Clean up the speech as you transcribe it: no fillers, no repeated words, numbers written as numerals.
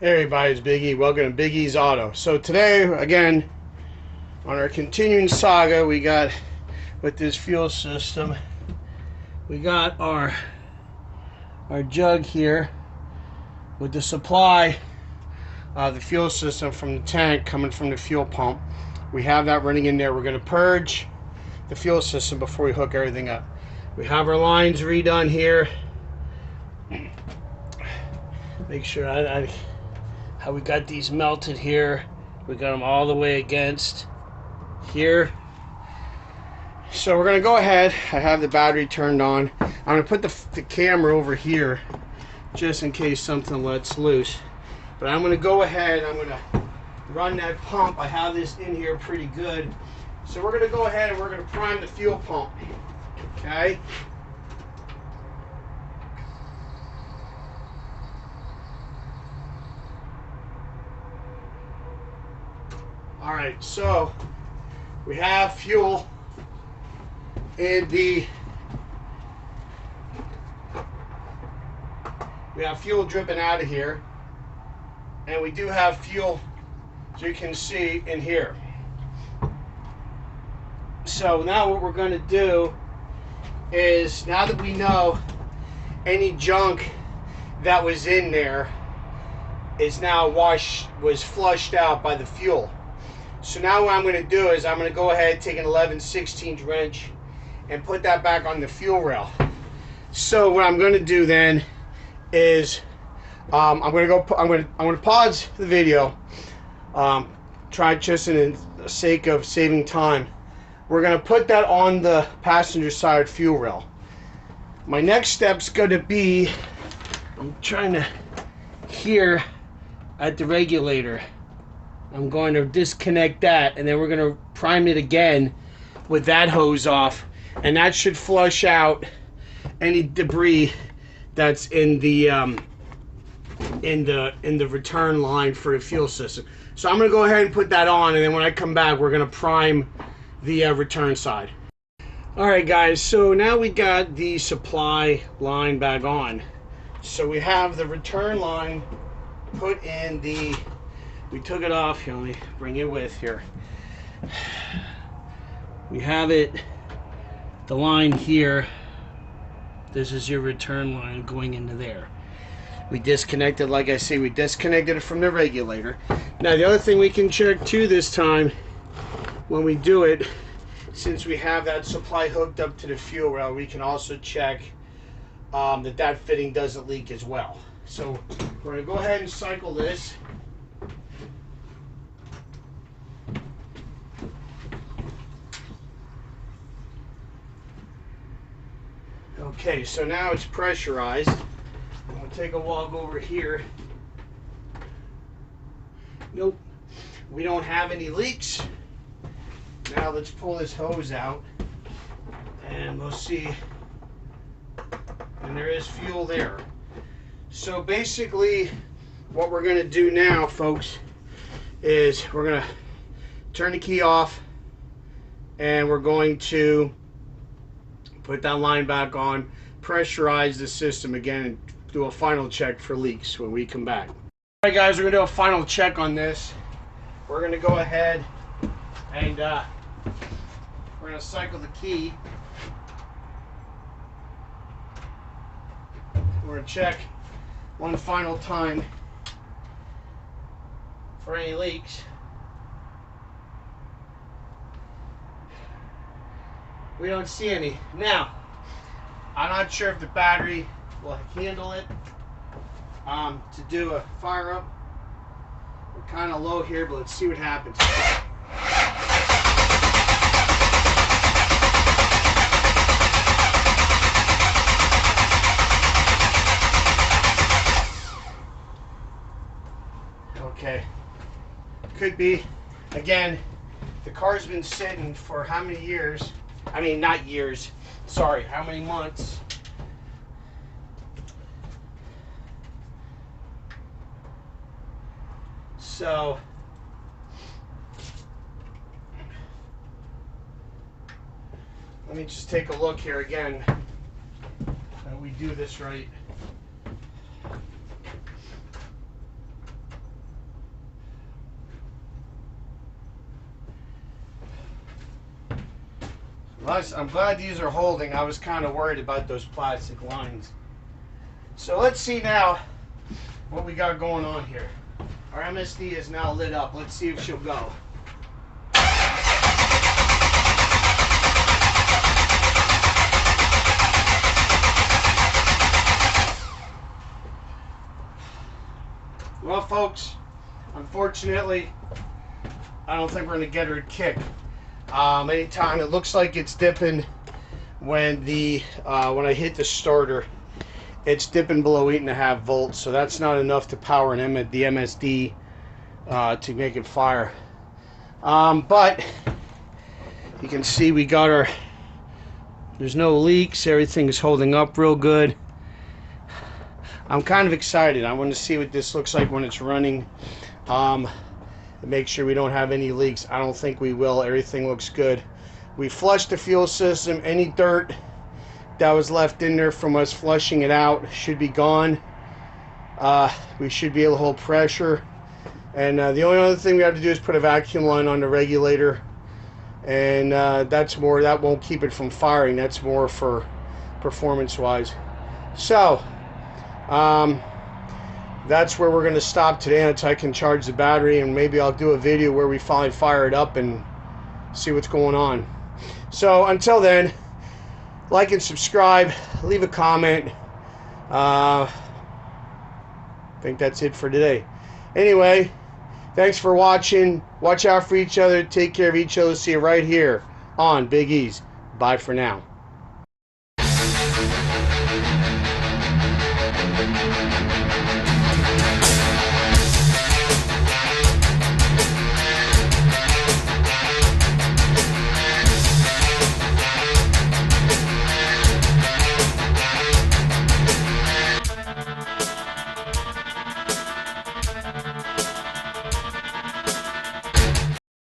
Hey everybody, it's Big E. Welcome to Big E's Auto. So today, again, on our continuing saga, we got with this fuel system, we got our jug here with the supply of the fuel system from the tank coming from the fuel pump. We have that running in there. We're going to purge the fuel system before we hook everything up. We have our lines redone here. Make sure how we got these melted here. We got them all the way against here. So we're gonna go ahead. I have the battery turned on. I'm gonna put the camera over here just in case something lets loose. But I'm gonna go ahead. I'm gonna run that pump. I have this in here pretty good. So we're gonna go ahead and we're gonna prime the fuel pump. Okay. All right, so we have fuel in the, we have fuel dripping out of here, and we do have fuel, as you can see, in here. So now what we're going to do is, now that we know any junk that was in there is now was flushed out by the fuel. So now what I'm going to do is I'm going to go ahead, take an 11/16 wrench and put that back on the fuel rail. So what I'm going to do then is I'm going to pause the video. Try just in the sake of saving time. We're going to put that on the passenger side fuel rail. My next step's going to be, I'm trying to here at the regulator. I'm going to disconnect that, and then we're going to prime it again with that hose off, and that should flush out any debris that's in the return line for the fuel system. So I'm going to go ahead and put that on, and then when I come back, we're going to prime the return side. All right, guys. So now we got the supply line back on. So we have the return line put in the. We took it off here. Let me bring it with here. We have it, the line here. This is your return line going into there. We disconnected, like I say, we disconnected it from the regulator. Now the other thing we can check too this time when we do it, since we have that supply hooked up to the fuel rail, we can also check that fitting doesn't leak as well. So we're going to go ahead and cycle this. Okay, so now it's pressurized. I'm going to take a walk over here. Nope, we don't have any leaks. Now let's pull this hose out and we'll see. And there is fuel there. So basically what we're going to do now, folks, is we're going to turn the key off and we're going to put that line back on, pressurize the system again, and do a final check for leaks when we come back. All right, guys, we're going to do a final check on this. We're going to go ahead and we're going to cycle the key. We're going to check one final time for any leaks. We don't see any. Now, I'm not sure if the battery will handle it to do a fire up. We're kind of low here, but let's see what happens. Okay. Could be. Again, the car's been sitting for how many years? I mean, not years. Sorry, how many months? So, let me just take a look here again. That we do this right. I'm glad these are holding. I was kind of worried about those plastic lines. So let's see now what we got going on here. Our MSD is now lit up. Let's see if she'll go. Well, folks, unfortunately, I don't think we're going to get her to kick. Anytime it looks like it's dipping when I hit the starter, it's dipping below 8.5 volts, so that's not enough to power the MSD to make it fire. But you can see we got there's no leaks, everything is holding up real good. I'm kind of excited. I want to see what this looks like when it's running. Make sure we don't have any leaks. I don't think we will. Everything looks good. We flushed the fuel system. Any dirt that was left in there from us flushing it out should be gone. We should be able to hold pressure. And the only other thing we have to do is put a vacuum line on the regulator. And that won't keep it from firing. That's more for performance-wise. So, that's where we're going to stop today until I can charge the battery, and maybe I'll do a video where we finally fire it up and see what's going on. So until then, like and subscribe, leave a comment. I think that's it for today. Anyway, thanks for watching. Watch out for each other. Take care of each other. See you right here on Big E's. Bye for now.